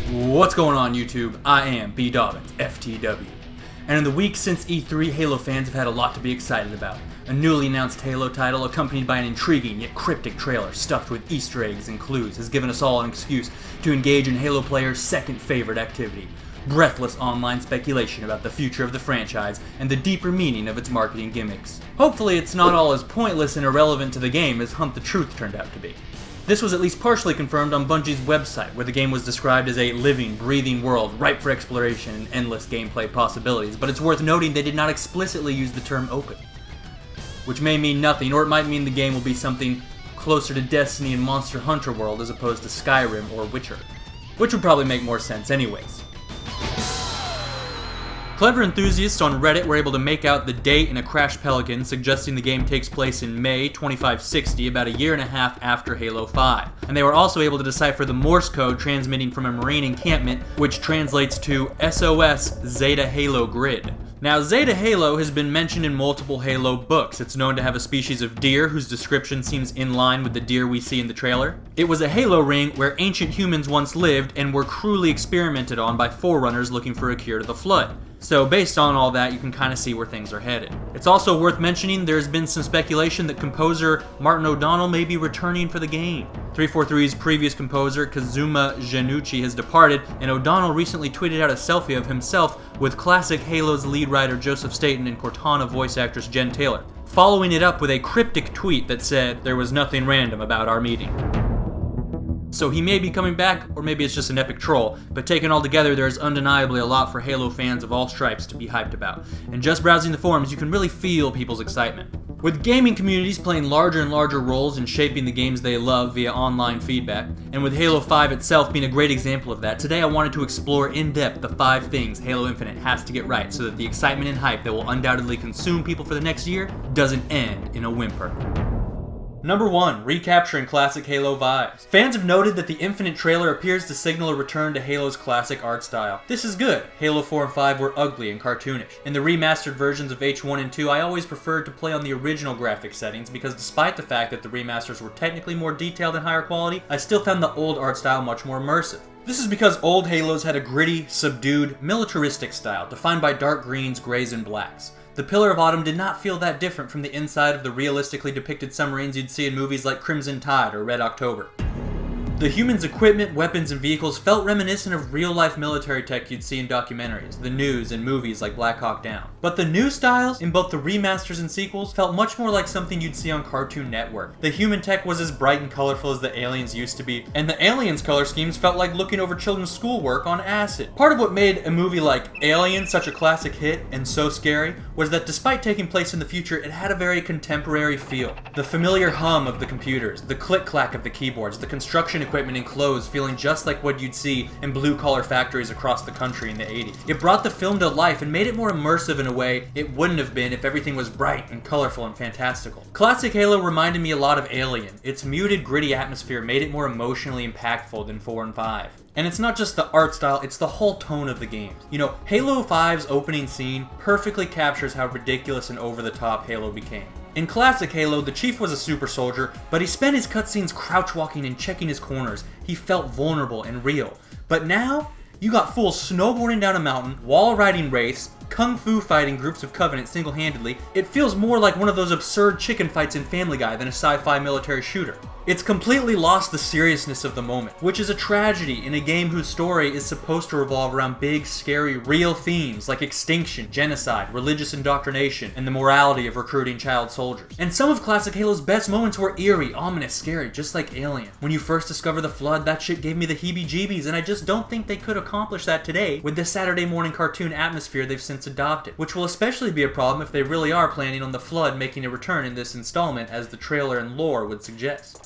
What's going on YouTube? I am Dukedobbins, FTW. And in the week since E3, Halo fans have had a lot to be excited about. A newly announced Halo title accompanied by an intriguing yet cryptic trailer stuffed with Easter eggs and clues has given us all an excuse to engage in Halo players' second favorite activity. Breathless online speculation about the future of the franchise and the deeper meaning of its marketing gimmicks. Hopefully it's not all as pointless and irrelevant to the game as Hunt the Truth turned out to be. This was at least partially confirmed on Bungie's website, where the game was described as a living, breathing world ripe for exploration and endless gameplay possibilities, but it's worth noting they did not explicitly use the term open. Which may mean nothing, or it might mean the game will be something closer to Destiny and Monster Hunter World as opposed to Skyrim or Witcher. Which would probably make more sense anyways. Clever enthusiasts on Reddit were able to make out the date in a crashed Pelican, suggesting the game takes place in May 2560, about a year and a half after Halo 5. And they were also able to decipher the Morse code transmitting from a Marine encampment, which translates to SOS Zeta Halo grid. Now, Zeta Halo has been mentioned in multiple Halo books. It's known to have a species of deer whose description seems in line with the deer we see in the trailer. It was a Halo ring where ancient humans once lived and were cruelly experimented on by Forerunners looking for a cure to the Flood. So based on all that, you can kind of see where things are headed. It's also worth mentioning there's been some speculation that composer Martin O'Donnell may be returning for the game. 343's previous composer Kazuma Janucci has departed, and O'Donnell recently tweeted out a selfie of himself with classic Halo's lead writer Joseph Staten and Cortana voice actress Jen Taylor, following it up with a cryptic tweet that said, "There was nothing random about our meeting." So he may be coming back, or maybe it's just an epic troll, but taken all together, there is undeniably a lot for Halo fans of all stripes to be hyped about. And just browsing the forums, you can really feel people's excitement. With gaming communities playing larger and larger roles in shaping the games they love via online feedback, and with Halo 5 itself being a great example of that, today I wanted to explore in depth the 5 things Halo Infinite has to get right so that the excitement and hype that will undoubtedly consume people for the next year doesn't end in a whimper. Number 1. Recapturing classic Halo vibes. Fans have noted that the Infinite trailer appears to signal a return to Halo's classic art style. This is good. Halo 4 and 5 were ugly and cartoonish. In the remastered versions of H1 and 2, I always preferred to play on the original graphic settings because despite the fact that the remasters were technically more detailed and higher quality, I still found the old art style much more immersive. This is because old Halos had a gritty, subdued, militaristic style defined by dark greens, grays, and blacks. The Pillar of Autumn did not feel that different from the inside of the realistically depicted submarines you'd see in movies like Crimson Tide or Red October. The humans' equipment, weapons, and vehicles felt reminiscent of real-life military tech you'd see in documentaries, the news, and movies like Black Hawk Down. But the new styles, in both the remasters and sequels, felt much more like something you'd see on Cartoon Network. The human tech was as bright and colorful as the aliens used to be, and the aliens' color schemes felt like looking over children's schoolwork on acid. Part of what made a movie like Alien such a classic hit and so scary was that despite taking place in the future, it had a very contemporary feel. The familiar hum of the computers, the click-clack of the keyboards, the construction equipment and clothes feeling just like what you'd see in blue-collar factories across the country in the 80s. It brought the film to life and made it more immersive in a way it wouldn't have been if everything was bright and colorful and fantastical. Classic Halo reminded me a lot of Alien. Its muted, gritty atmosphere made it more emotionally impactful than 4 and 5. And it's not just the art style, it's the whole tone of the game. You know, Halo 5's opening scene perfectly captures how ridiculous and over-the-top Halo became. In classic Halo, the Chief was a super soldier, but he spent his cutscenes crouch-walking and checking his corners. He felt vulnerable and real. But now, you got fools snowboarding down a mountain, wall-riding wraiths, kung fu fighting groups of Covenant single-handedly. It feels more like one of those absurd chicken fights in Family Guy than a sci-fi military shooter. It's completely lost the seriousness of the moment, which is a tragedy in a game whose story is supposed to revolve around big, scary, real themes like extinction, genocide, religious indoctrination, and the morality of recruiting child soldiers. And some of classic Halo's best moments were eerie, ominous, scary, just like Alien. When you first discover the Flood, that shit gave me the heebie-jeebies, and I just don't think they could accomplish that today with the Saturday morning cartoon atmosphere they've since adopted, which will especially be a problem if they really are planning on the Flood making a return in this installment as the trailer and lore would suggest.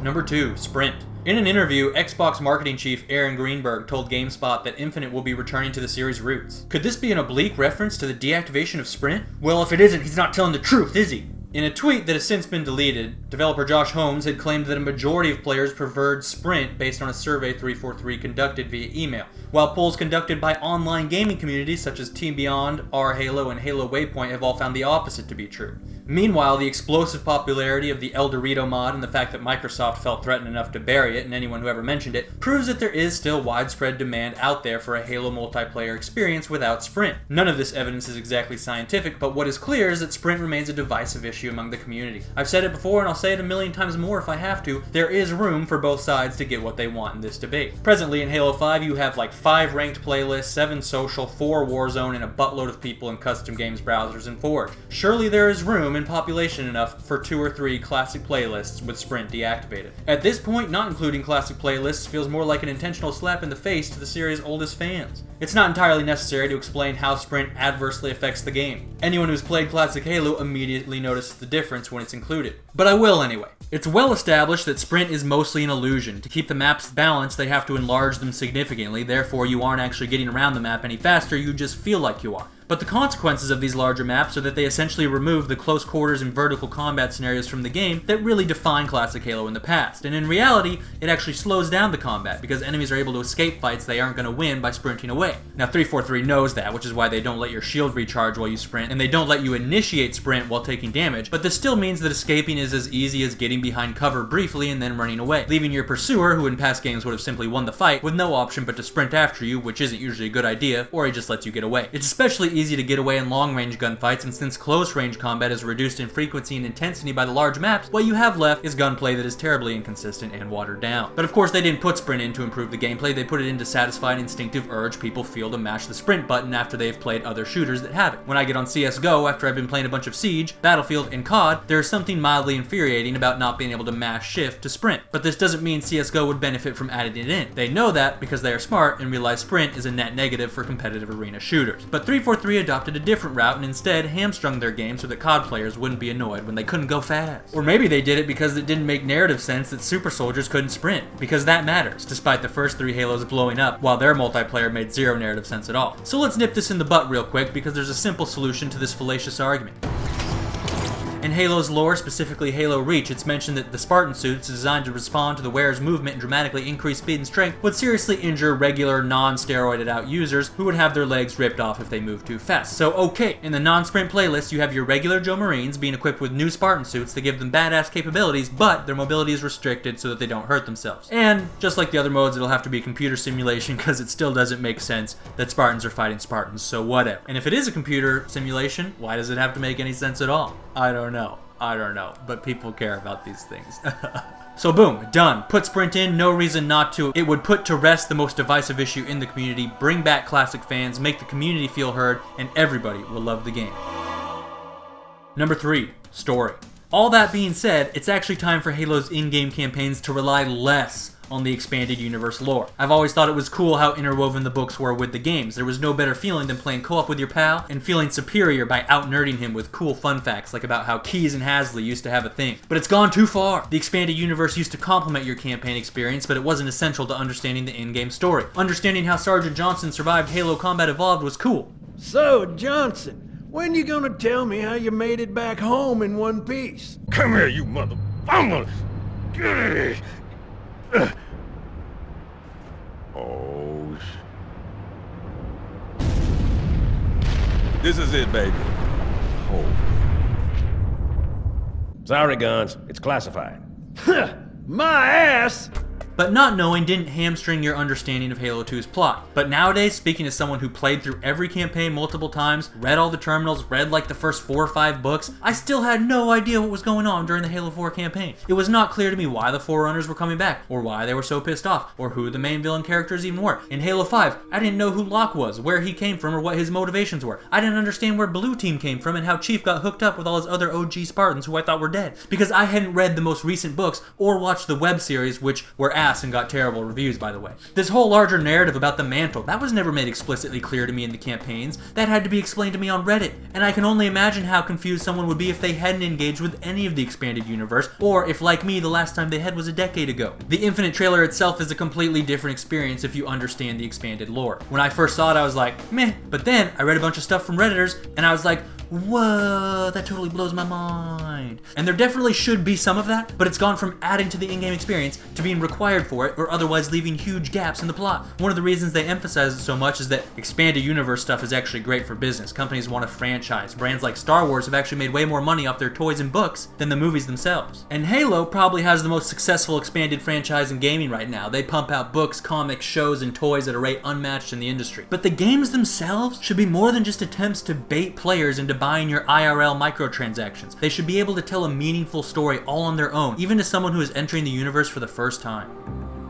Number 2. Sprint. In an interview, Xbox marketing chief Aaron Greenberg told GameSpot that Infinite will be returning to the series' roots. Could this be an oblique reference to the deactivation of Sprint? Well, if it isn't, he's not telling the truth, is he? In a tweet that has since been deleted, developer Josh Holmes had claimed that a majority of players preferred Sprint based on a survey 343 conducted via email, while polls conducted by online gaming communities such as Team Beyond, R Halo, and Halo Waypoint have all found the opposite to be true. Meanwhile, the explosive popularity of the El Dorito mod and the fact that Microsoft felt threatened enough to bury it, and anyone who ever mentioned it, proves that there is still widespread demand out there for a Halo multiplayer experience without Sprint. None of this evidence is exactly scientific, but what is clear is that Sprint remains a divisive issue among the community. I've said it before and I'll say it a million times more if I have to, there is room for both sides to get what they want in this debate. Presently in Halo 5 you have like 5 ranked playlists, 7 social, 4 Warzone, and a buttload of people in custom games browsers and Forge. Surely there is room and population enough for 2 or 3 classic playlists with Sprint deactivated. At this point, not including classic playlists feels more like an intentional slap in the face to the series' oldest fans. It's not entirely necessary to explain how Sprint adversely affects the game. Anyone who's played classic Halo immediately notices the difference when it's included. But I will anyway. It's well established that Sprint is mostly an illusion. To keep the maps balanced, they have to enlarge them significantly, therefore you aren't actually getting around the map any faster, you just feel like you are. But the consequences of these larger maps are that they essentially remove the close quarters and vertical combat scenarios from the game that really define classic Halo in the past. And in reality, it actually slows down the combat because enemies are able to escape fights they aren't going to win by sprinting away. Now 343 knows that, which is why they don't let your shield recharge while you sprint, and they don't let you initiate sprint while taking damage, but this still means that escaping is as easy as getting behind cover briefly and then running away, leaving your pursuer, who in past games would have simply won the fight, with no option but to sprint after you, which isn't usually a good idea, or he just lets you get away. It's especially easy to get away in long-range gunfights, and since close-range combat is reduced in frequency and intensity by the large maps, what you have left is gunplay that is terribly inconsistent and watered down. But of course they didn't put sprint in to improve the gameplay, they put it in to satisfy an instinctive urge people feel to mash the sprint button after they've played other shooters that have it. When I get on CSGO after I've been playing a bunch of Siege, Battlefield, and COD, there is something mildly infuriating about not being able to mash shift to sprint. But this doesn't mean CSGO would benefit from adding it in. They know that because they are smart and realize sprint is a net negative for competitive arena shooters. But 343 adopted a different route and instead hamstrung their game so that COD players wouldn't be annoyed when they couldn't go fast. Or maybe they did it because it didn't make narrative sense that super soldiers couldn't sprint, because that matters, despite the first 3 Halos blowing up while their multiplayer made zero narrative sense at all. So let's nip this in the butt real quick because there's a simple solution to this fallacious argument. In Halo's lore, specifically Halo Reach, it's mentioned that the Spartan suits designed to respond to the wearer's movement and dramatically increase speed and strength would seriously injure regular, non-steroided out users who would have their legs ripped off if they moved too fast. So okay, in the non-sprint playlist you have your regular Joe Marines being equipped with new Spartan suits that give them badass capabilities, but their mobility is restricted so that they don't hurt themselves. And, just like the other modes, it'll have to be computer simulation because it still doesn't make sense that Spartans are fighting Spartans, so whatever. And if it is a computer simulation, why does it have to make any sense at all? I don't know, but people care about these things. So boom, done. Put sprint in, no reason not to. It would put to rest the most divisive issue in the community, bring back classic fans, make the community feel heard, and everybody will love the game. Number 3, story. All that being said, it's actually time for Halo's in-game campaigns to rely less on the expanded universe lore. I've always thought it was cool how interwoven the books were with the games. There was no better feeling than playing co-op with your pal and feeling superior by out-nerding him with cool fun facts like about how Keyes and Hasley used to have a thing. But it's gone too far. The expanded universe used to complement your campaign experience, but it wasn't essential to understanding the in-game story. Understanding how Sergeant Johnson survived Halo Combat Evolved was cool. So, Johnson, when you gonna tell me how you made it back home in one piece? Come here, you mother... Oh, this is it, baby. Oh. Sorry, Guns. It's classified. My ass! But not knowing didn't hamstring your understanding of Halo 2's plot. But nowadays, speaking as someone who played through every campaign multiple times, read all the terminals, read like the first 4 or 5 books, I still had no idea what was going on during the Halo 4 campaign. It was not clear to me why the Forerunners were coming back, or why they were so pissed off, or who the main villain characters even were. In Halo 5, I didn't know who Locke was, where he came from, or what his motivations were. I didn't understand where Blue Team came from and how Chief got hooked up with all his other OG Spartans who I thought were dead. Because I hadn't read the most recent books, or watched the web series, which were ass and got terrible reviews, by the way. This whole larger narrative about the mantle, that was never made explicitly clear to me in the campaigns. That had to be explained to me on Reddit. And I can only imagine how confused someone would be if they hadn't engaged with any of the expanded universe, or if, like me, the last time they had was a decade ago. The Infinite trailer itself is a completely different experience if you understand the expanded lore. When I first saw it, I was like, meh. But then, I read a bunch of stuff from Redditors, and I was like, whoa, that totally blows my mind. And there definitely should be some of that, but it's gone from adding to the in-game experience to being required for it, or otherwise leaving huge gaps in the plot. One of the reasons they emphasize it so much is that expanded universe stuff is actually great for business. Companies want a franchise. Brands like Star Wars have actually made way more money off their toys and books than the movies themselves. And Halo probably has the most successful expanded franchise in gaming right now. They pump out books, comics, shows, and toys at a rate unmatched in the industry. But the games themselves should be more than just attempts to bait players into buying your IRL microtransactions. They should be able to tell a meaningful story all on their own, even to someone who is entering the universe for the first time.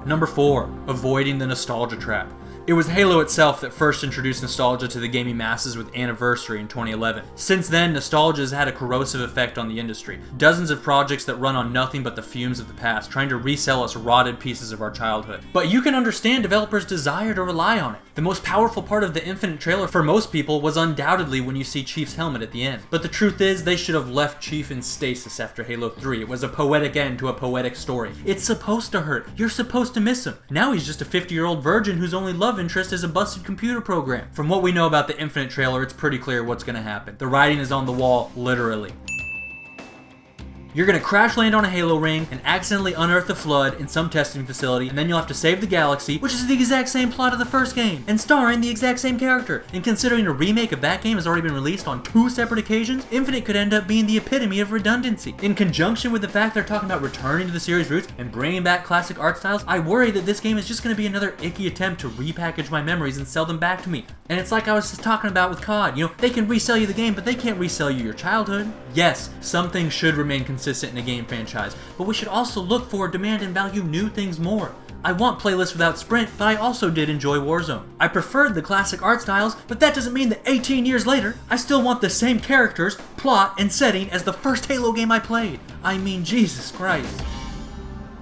Number 4, avoiding the nostalgia trap. It was Halo itself that first introduced nostalgia to the gaming masses with Anniversary in 2011. Since then, nostalgia has had a corrosive effect on the industry. Dozens of projects that run on nothing but the fumes of the past, trying to resell us rotted pieces of our childhood. But you can understand developers' desire to rely on it. The most powerful part of the Infinite trailer for most people was undoubtedly when you see Chief's helmet at the end. But the truth is, they should have left Chief in stasis after Halo 3. It was a poetic end to a poetic story. It's supposed to hurt. You're supposed to miss him. Now he's just a 50-year-old virgin whose only love interest is a busted computer program. From what we know about the Infinite trailer, it's pretty clear what's gonna happen. The writing is on the wall, literally. You're gonna crash land on a Halo ring and accidentally unearth a flood in some testing facility, and then you'll have to save the galaxy, which is the exact same plot of the first game, and starring the exact same character. And considering a remake of that game has already been released on 2 separate occasions, Infinite could end up being the epitome of redundancy. In conjunction with the fact they're talking about returning to the series roots and bringing back classic art styles, I worry that this game is just gonna be another icky attempt to repackage my memories and sell them back to me. And it's like I was just talking about with COD, you know, they can resell you the game, but they can't resell you your childhood. Yes, some things should remain consistent in a game franchise, but we should also look for, demand, and value new things more. I want playlists without Sprint, but I also did enjoy Warzone. I preferred the classic art styles, but that doesn't mean that 18 years later, I still want the same characters, plot, and setting as the first Halo game I played. I mean, Jesus Christ.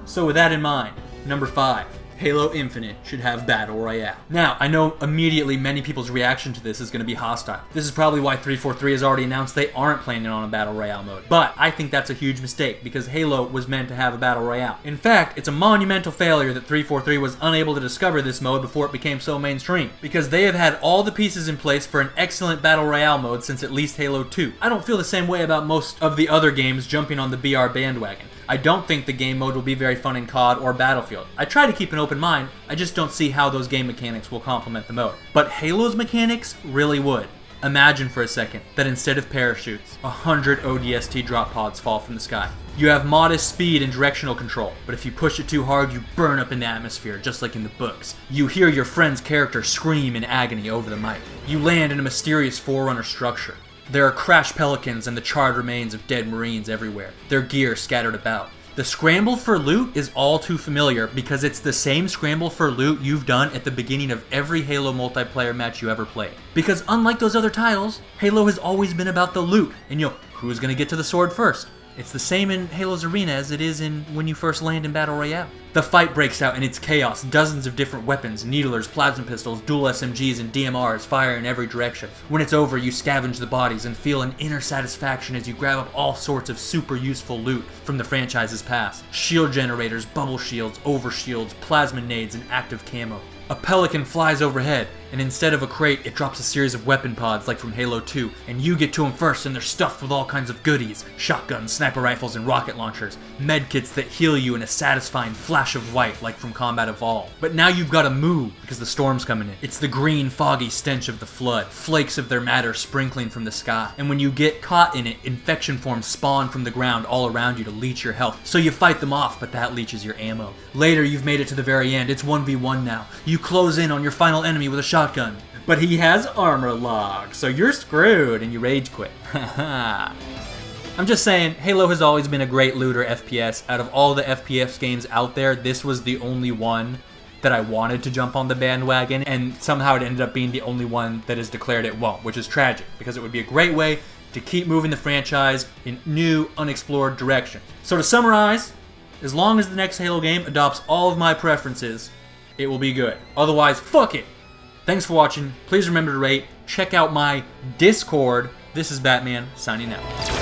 So with that in mind, number 5. Halo Infinite should have Battle Royale. Now, I know immediately many people's reaction to this is going to be hostile. This is probably why 343 has already announced they aren't planning on a Battle Royale mode. But I think that's a huge mistake, because Halo was meant to have a Battle Royale. In fact, it's a monumental failure that 343 was unable to discover this mode before it became so mainstream, because they have had all the pieces in place for an excellent Battle Royale mode since at least Halo 2. I don't feel the same way about most of the other games jumping on the BR bandwagon. I don't think the game mode will be very fun in COD or Battlefield. I try to keep an open mind, I just don't see how those game mechanics will complement the mode. But Halo's mechanics really would. Imagine for a second that instead of parachutes, 100 ODST drop pods fall from the sky. You have modest speed and directional control, but if you push it too hard, you burn up in the atmosphere, just like in the books. You hear your friend's character scream in agony over the mic. You land in a mysterious Forerunner structure. There are crashed pelicans and the charred remains of dead Marines everywhere, their gear scattered about. The scramble for loot is all too familiar because it's the same scramble for loot you've done at the beginning of every Halo multiplayer match you ever played. Because unlike those other titles, Halo has always been about the loot, and who's gonna get to the sword first? It's the same in Halo's arena as it is in when you first land in Battle Royale. The fight breaks out and it's chaos, dozens of different weapons, needlers, plasma pistols, dual SMGs, and DMRs fire in every direction. When it's over, you scavenge the bodies and feel an inner satisfaction as you grab up all sorts of super useful loot from the franchise's past. Shield generators, bubble shields, overshields, plasma nades, and active camo. A pelican flies overhead, and instead of a crate, it drops a series of weapon pods like from Halo 2, and you get to them first and they're stuffed with all kinds of goodies. Shotguns, sniper rifles, and rocket launchers. Medkits that heal you in a satisfying flash of white like from Combat Evolved. But now you've got to move because the storm's coming in. It's the green, foggy stench of the flood, flakes of their matter sprinkling from the sky. And when you get caught in it, infection forms spawn from the ground all around you to leech your health. So you fight them off, but that leeches your ammo. Later, you've made it to the very end. It's 1v1 now. You close in on your final enemy with a shotgun. But he has armor lock, so you're screwed and you rage quit. Haha. I'm just saying, Halo has always been a great looter FPS. Out of all the FPS games out there, this was the only one that I wanted to jump on the bandwagon, and somehow it ended up being the only one that has declared it won't, which is tragic, because it would be a great way to keep moving the franchise in new, unexplored directions. So to summarize, as long as the next Halo game adopts all of my preferences, it will be good. Otherwise, fuck it! Thanks for watching. Please remember to rate. Check out my Discord. This is Batman, signing out.